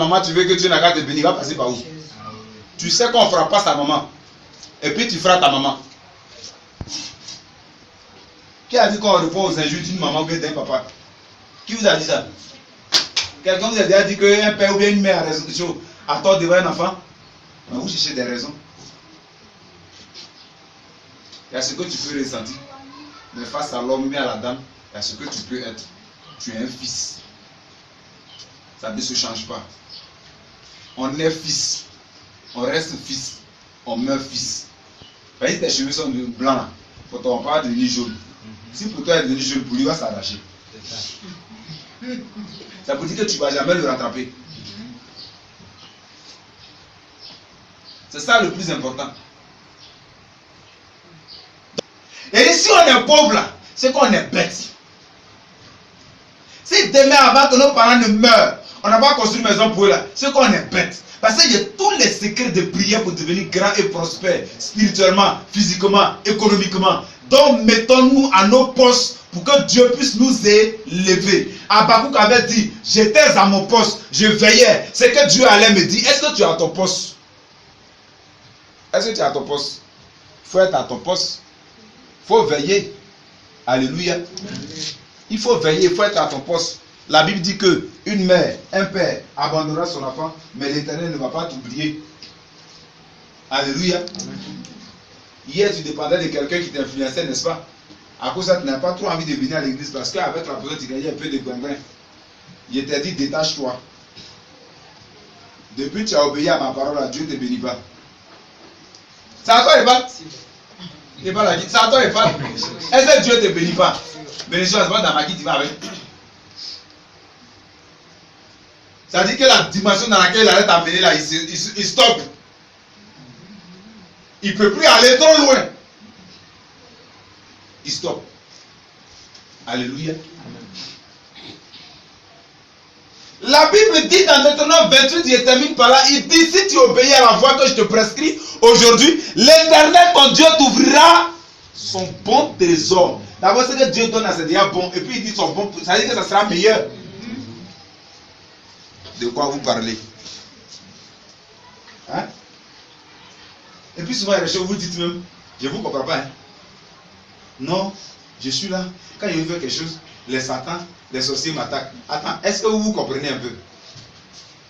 maman, tu veux que Dieu n'a qu'à te bénir, va passer par où? Tu sais qu'on ne fera pas sa maman. Et puis tu feras ta maman. Qui a dit qu'on répond aux injures d'une maman ou bien d'un papa? Qui vous a dit ça? Quelqu'un vous a déjà dit qu'un père ou bien une mère a tort devant un enfant? Mais vous cherchez des raisons. Il y a ce que tu peux ressentir. Mais face à l'homme ou bien à la dame, il y a ce que tu peux être. Tu es un fils. Ça ne se change pas. On est fils. On reste fils. On meurt fils. Si tes cheveux sont blancs, pour ton père devenir jaune. Si pour toi il est devenu jaune, pour lui il va s'arracher. Ça veut dire que tu ne vas jamais le rattraper. C'est ça le plus important. Et si on est pauvre là, c'est qu'on est bête. Si demain avant que nos parents ne meurent, on n'a pas construit une maison pour eux là, c'est qu'on est bête. Parce qu'il y a tous les secrets de prière pour devenir grand et prospère, spirituellement, physiquement, économiquement. Donc mettons-nous à nos postes pour que Dieu puisse nous élever. Habakkuk avait dit, j'étais à mon poste, je veillais. C'est que Dieu allait me dire, est-ce que tu es à ton poste? Est-ce que tu es à ton poste? Il faut être à ton poste. Il faut veiller. Alléluia. Il faut veiller, il faut être à ton poste. La Bible dit que une mère, un père abandonnera son enfant, mais l'Éternel ne va pas t'oublier. Alléluia. Hier, tu dépendais de quelqu'un qui t'influençait, n'est-ce pas? À cause de ça, tu n'as pas trop envie de venir à l'église parce qu'avec la personne, tu gagnais un peu de guingouin. Il t'a dit, détache-toi. Depuis que tu as obéi à ma parole, Dieu ne te bénit pas. C'est à toi et pas? C'est à toi et pas? Est-ce que Dieu ne te bénit pas? Bénédiction, c'est pas dans ma guide, tu vas avec. Ça dit que la dimension dans laquelle il allait t'amener là, il stoppe. Il ne peut plus aller trop loin. Il stoppe. Alléluia. La Bible dit dans Deutéronome 28, il termine par là, il dit, si tu obéis à la voie que je te prescris aujourd'hui, l'Éternel, ton Dieu, t'ouvrira son bon trésor. D'abord, ce que Dieu donne à ses déjà bon, et puis il dit son bon, ça veut dire que ça sera meilleur. De quoi vous parlez? Hein? Et puis souvent, vous vous dites même, je ne vous comprends pas. Hein? Non, je suis là. Quand je veux faire quelque chose, les satans, les sorciers m'attaquent. Attends, est-ce que vous vous comprenez un peu?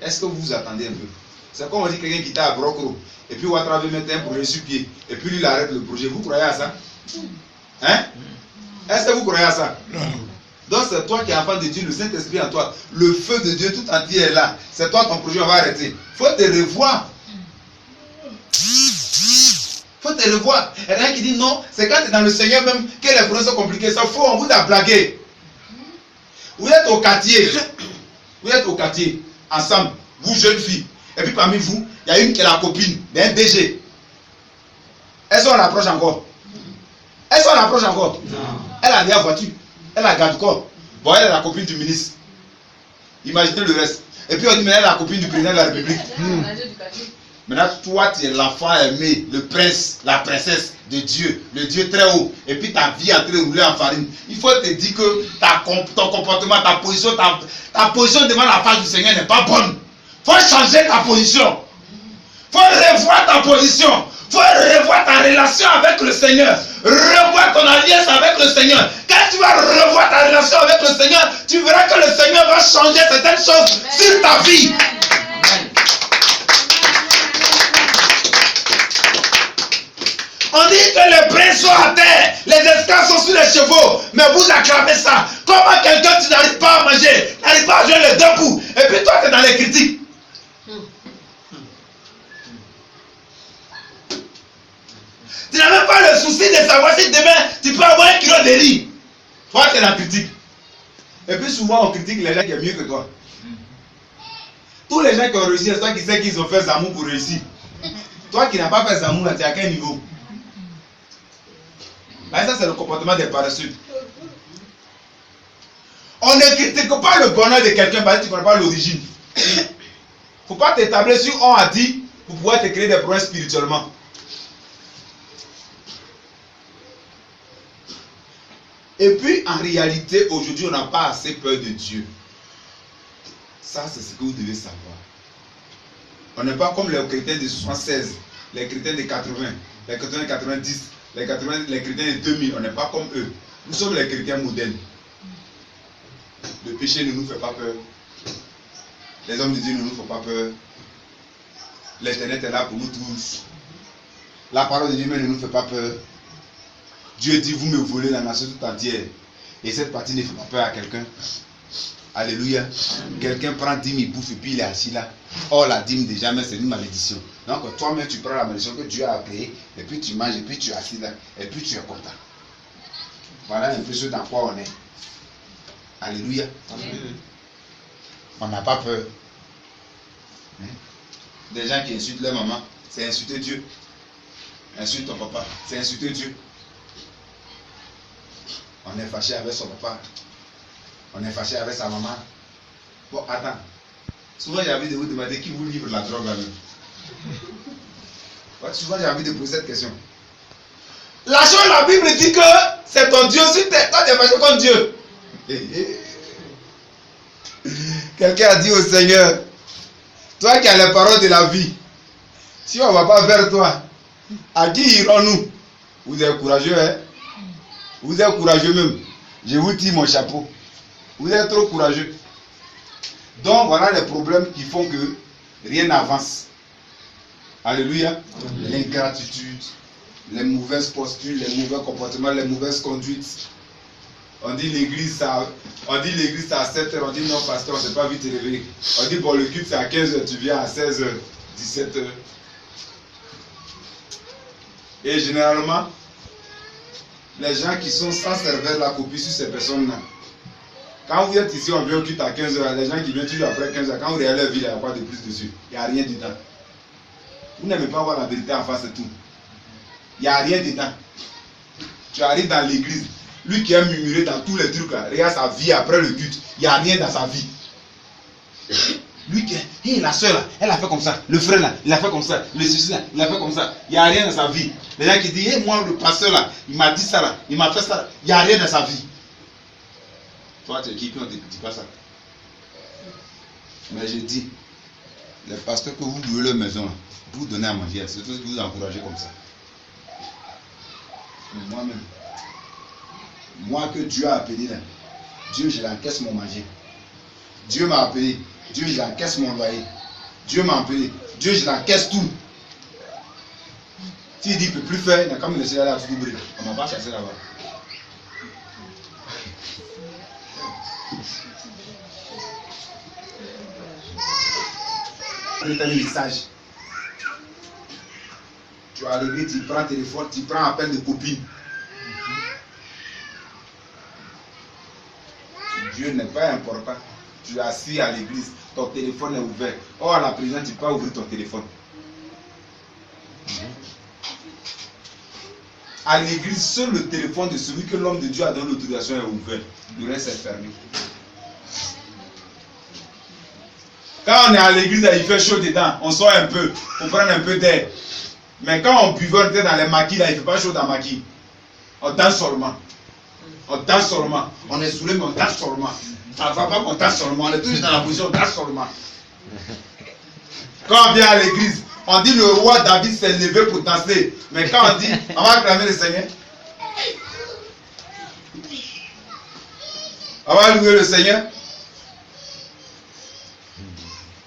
Est-ce que vous vous attendez un peu? C'est comme on dit quelqu'un qui était à Brocro, et puis on va travailler mettre un projet sur pied, et puis lui il arrête le projet. Vous croyez à ça? Hein? Est-ce que vous croyez à ça? Non. Donc c'est toi qui es enfant de Dieu, le Saint-Esprit en toi. Le feu de Dieu tout entier est là. C'est toi ton projet, on va arrêter. Il faut te revoir. Il faut te revoir. Il y en a qui dit non, c'est quand tu es dans le Seigneur même que les projets sont compliqués. Ça faut, on vous a blagué. Vous êtes au quartier. Vous êtes au quartier, ensemble, vous jeunes filles. Et puis parmi vous, il y a une qui est la copine d'un DG. Est-ce qu'on l'approche encore? Est-ce qu'on l'approche encore? Non. Elle a la voiture. Elle a garde corps. Bon, elle est la copine du ministre. Imaginez le reste. Et puis on dit, mais elle est la copine du président de la République. Maintenant, toi, tu es l'enfant aimé, le prince, la princesse de Dieu, le Dieu très haut. Et puis ta vie est en train de rouler en farine. Il faut te dire que ton comportement, ta position devant la face du Seigneur n'est pas bonne. Il faut changer ta position. Il faut revoir ta position. Il faut revoir ta relation avec le Seigneur. Revoir ton alliance avec le Seigneur. Quand tu vas revoir ta relation avec le Seigneur, tu verras que le Seigneur va changer certaines choses sur ta vie. On dit que les princes sont à terre, les esclaves sont sur les chevaux, mais vous acclamez ça. Comment quelqu'un tu n'arrives pas à manger, n'arrive pas à jouer les deux bouts, et puis toi tu es dans les critiques. Tu n'as même pas le souci de savoir si demain tu peux avoir 1 kilo de riz. Toi tu es dans la critique. Et puis souvent on critique les gens qui sont mieux que toi. Tous les gens qui ont réussi, c'est toi qui sais qu'ils ont fait Zamou pour réussir. Toi qui n'as pas fait Zamou, tu es à quel niveau? Mais ça c'est le comportement des paresseux. On ne critique pas le bonheur de quelqu'un parce que tu ne connais pas l'origine. Il ne faut pas t'établir sur on a dit pour pouvoir te créer des problèmes spirituellement. Et puis en réalité aujourd'hui on n'a pas assez peur de Dieu. Ça c'est ce que vous devez savoir. On n'est pas comme les chrétiens de 76, les chrétiens de 80, les chrétiens de 90, les chrétiens de 2000. On n'est pas comme eux. Nous sommes les chrétiens modernes. Le péché ne nous fait pas peur. Les hommes de Dieu ne nous font pas peur. L'Éternel est là pour nous tous. La parole de Dieu ne nous fait pas peur. Dieu dit, vous me volez la nation tout entière. Et cette partie ne fait pas peur à quelqu'un. Alléluia. Quelqu'un prend 10 000 bouffes et puis il est assis là. Or la dîme déjà, mais c'est une malédiction. Donc toi-même tu prends la malédiction que Dieu a créée. Et puis tu manges et puis tu es assis là. Et puis tu es content. Voilà un peu ce dans quoi on est. Alléluia. Amen. On n'a pas peur. Des gens qui insultent leur maman, c'est insulter Dieu. Insulte ton papa, c'est insulter Dieu. On est fâché avec son papa. On est fâché avec sa maman. Bon, attends. Souvent j'ai envie de vous demander qui vous livre la drogue là-même. Ouais, souvent j'ai envie de poser cette question. La chose, la Bible dit que c'est ton Dieu. Si toi tu es fâché contre Dieu. Quelqu'un a dit au Seigneur, toi qui as les paroles de la vie, si on ne va pas vers toi, à qui irons-nous? Vous êtes courageux, hein? Vous êtes courageux même. Je vous tire mon chapeau. Vous êtes trop courageux. Donc voilà les problèmes qui font que rien n'avance. Alléluia. L'ingratitude, les mauvaises postures, les mauvais comportements, les mauvaises conduites. On dit l'église à 7h, on dit non pasteur, on ne s'est pas vite réveillé. On dit bon le culte c'est à 15h, tu viens à 16h, 17h. Et généralement, les gens qui sont sans cervelle la copie sur ces personnes-là. Quand vous êtes ici, on vient au culte à 15h, les gens qui viennent toujours après 15h, quand vous regardez leur vie, il n'y a pas de plus dessus. Il n'y a rien dedans. Vous n'aimez pas voir la vérité en face de tout. Il n'y a rien dedans. Tu arrives dans l'église. Lui qui a murmuré dans tous les trucs là, regarde sa vie après le culte, il n'y a rien dans sa vie. Lui qui est, la soeur là, elle a fait comme ça, le frère là, il a fait comme ça, le ceci là, il a fait comme ça, il n'y a rien dans sa vie. Les gens qui disent, moi le pasteur là, il m'a dit ça là, il m'a fait ça là, il n'y a rien dans sa vie. Toi tu es qui, puis on ne te dit pas ça. Mais je dis, les pasteurs que vous louez leur maison là, vous donnez à manger, c'est tout ce que vous encouragez comme ça. Mais moi-même, moi que Dieu a appelé là, Dieu je l'encaisse mon manger. Dieu m'a appelé, Dieu je l'encaisse mon loyer. Dieu m'a appelé, Dieu je l'encaisse tout. S'il dit qu'il ne peut plus faire, il n'a qu'à me laisser aller à tout ouvrir. On ne m'a pas chassé là-bas. C'est un message. Tu as levé, tu prends téléphone, tu prends appel de copine. Dieu n'est pas important. Tu es assis à l'église, ton téléphone est ouvert. Or, à la prison, tu ne peux pas ouvrir ton téléphone. À l'église, seul le téléphone de celui que l'homme de Dieu a donné l'autorisation est ouvert. Le reste est fermé. Quand on est à l'église, il fait chaud dedans. On sort un peu pour prendre un peu d'air. Mais quand on buvait, on était dans les maquis, là, il ne fait pas chaud dans les maquis. On danse seulement. On danse seulement. On est saoulé, mais on danse seulement. Ça ne va pas qu'on danse seulement. On est toujours dans la position, on danse seulement. Quand on vient à l'église, on dit le roi David s'est levé pour danser. Mais quand on dit, on va acclamer le Seigneur. On va louer le Seigneur.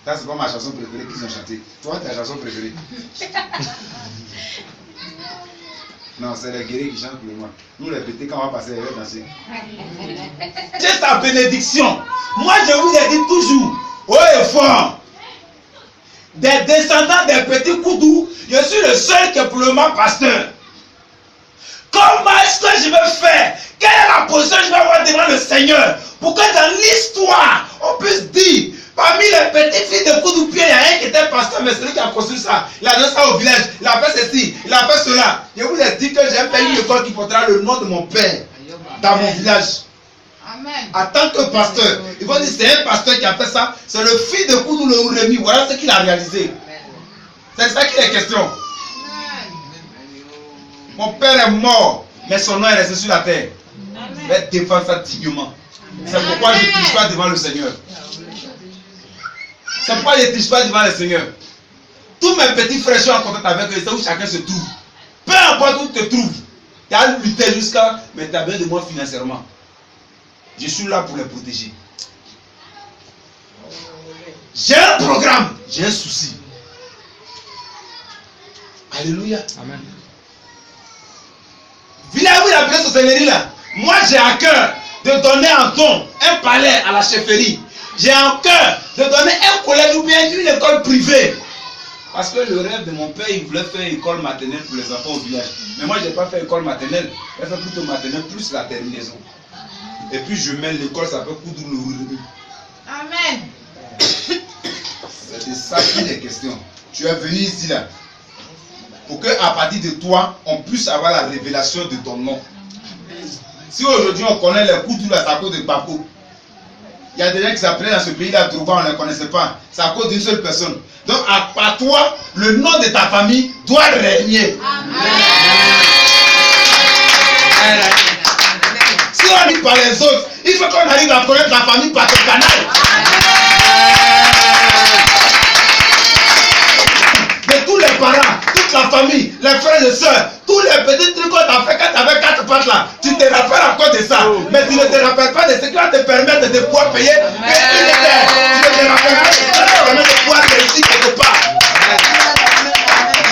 Ça, c'est pas ma chanson préférée qu'ils ont chantée. Toi, ta chanson préférée. Non, c'est les guéris qui chantent pour moi. Nous, les petits, quand on va passer, ils vont danser. C'est ta bénédiction. Moi, je vous ai dit toujours, haut et fort, des descendants des petits Koudou, je suis le seul qui est pour le moment pasteur. Comment est-ce que je vais faire? Quelle est la position que je vais avoir devant le Seigneur? Pour que dans l'histoire, on puisse dire, parmi les petites filles de Koudou-Pied, il y a un qui était pasteur, mais celui qui a construit ça, il a donné ça au village, il a fait ceci, il a fait cela. Je vous ai dit que j'ai fait une école qui portera le nom de mon père dans mon village. Amen. En tant que pasteur, ils vont dire c'est un pasteur qui a fait ça, c'est le fils de Koudou le Rémi, voilà ce qu'il a réalisé. C'est ça qu'il est question. Mon père est mort, mais son nom est resté sur la terre. Je vais défendre ça dignement. C'est pourquoi je ne triche pas devant le Seigneur. C'est pourquoi je ne triche pas devant le Seigneur. Tous mes petits frères sont en contact avec eux, c'est où chacun se trouve. Peu importe où tu te trouves, tu as lutté jusqu'à, mais tu as besoin de moi financièrement. Je suis là pour les protéger. J'ai un programme, j'ai un souci. Alléluia. Amen. Vous la sorcellerie là. Moi j'ai à cœur de donner un don, un palais à la chefferie. J'ai à cœur de donner un collège ou bien une école privée. Parce que le rêve de mon père, il voulait faire une école maternelle pour les enfants au village. Mais moi je n'ai pas fait école maternelle. J'ai fait plutôt maternelle plus la terminaison. Et puis je mets l'école, ça peut coudre le revenu. Amen. C'est de ça qu'il est question. Tu es venu ici là. Pour qu'à partir de toi, on puisse avoir la révélation de ton nom. Si aujourd'hui on connaît les coups là, c'est à cause de Bako. Il y a des gens qui s'appelaient dans ce pays-là, Trouba, on ne les connaissait pas. C'est à cause d'une seule personne. Donc à part toi, le nom de ta famille doit régner. Si on dit par les autres, il faut qu'on arrive à connaître la famille par ton canal. De tous les parents, toute la famille, les frères et sœurs, tous les petits trucs qu'on t'a fait quand tu avais 4 pattes là, tu te rappelles encore de ça. Mais tu ne te rappelles pas de ce qui va te permettre de pouvoir payer. Tu ne te rappelles pas de ce qui va te permettre de pouvoir réussir quelque part.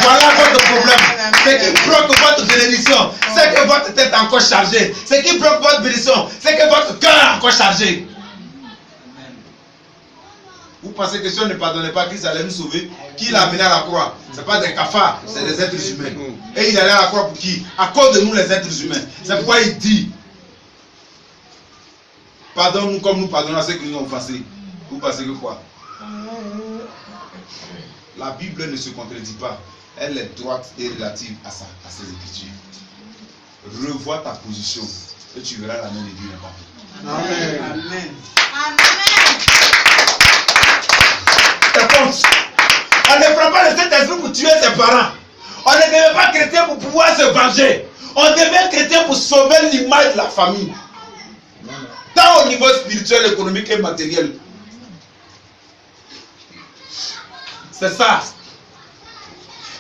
Voilà votre problème. Ce qui bloque votre bénédiction, c'est que votre tête est encore chargée. Ce qui bloque votre bénédiction, c'est que votre cœur est encore chargé. Vous pensez que si on ne pardonnait pas, Christ allait nous sauver? Qui l'a amené à la croix? Ce n'est pas des cafards, c'est des êtres humains. Et il allait à la croix pour qui? À cause de nous les êtres humains. C'est pourquoi il dit, pardonne-nous comme nous pardonnons à ceux qui nous ont offensés. Vous pensez que quoi? La Bible ne se contredit pas. Elle est droite et relative à ses écritures. Revois ta position et tu verras la main de Dieu là-bas. Amen. Amen. On ne prend pas le Saint-Esprit pour tuer ses parents. On ne devient pas chrétien pour pouvoir se venger. On devient chrétien pour sauver l'image de la famille. Tant au niveau spirituel, économique et matériel. C'est ça.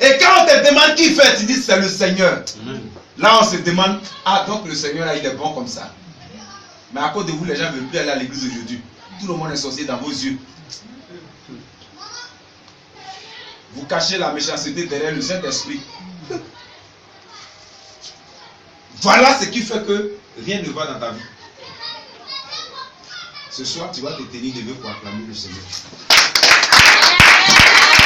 Et quand on te demande qui fait, tu dis c'est le Seigneur. Là on se demande, ah donc le Seigneur là il est bon comme ça. Mais à cause de vous les gens ne veulent plus aller à l'église aujourd'hui. Tout le monde est sorcier dans vos yeux. Vous cachez la méchanceté derrière le Saint-Esprit. Voilà ce qui fait que rien ne va dans ta vie. Ce soir, tu vas te tenir debout pour acclamer le Seigneur.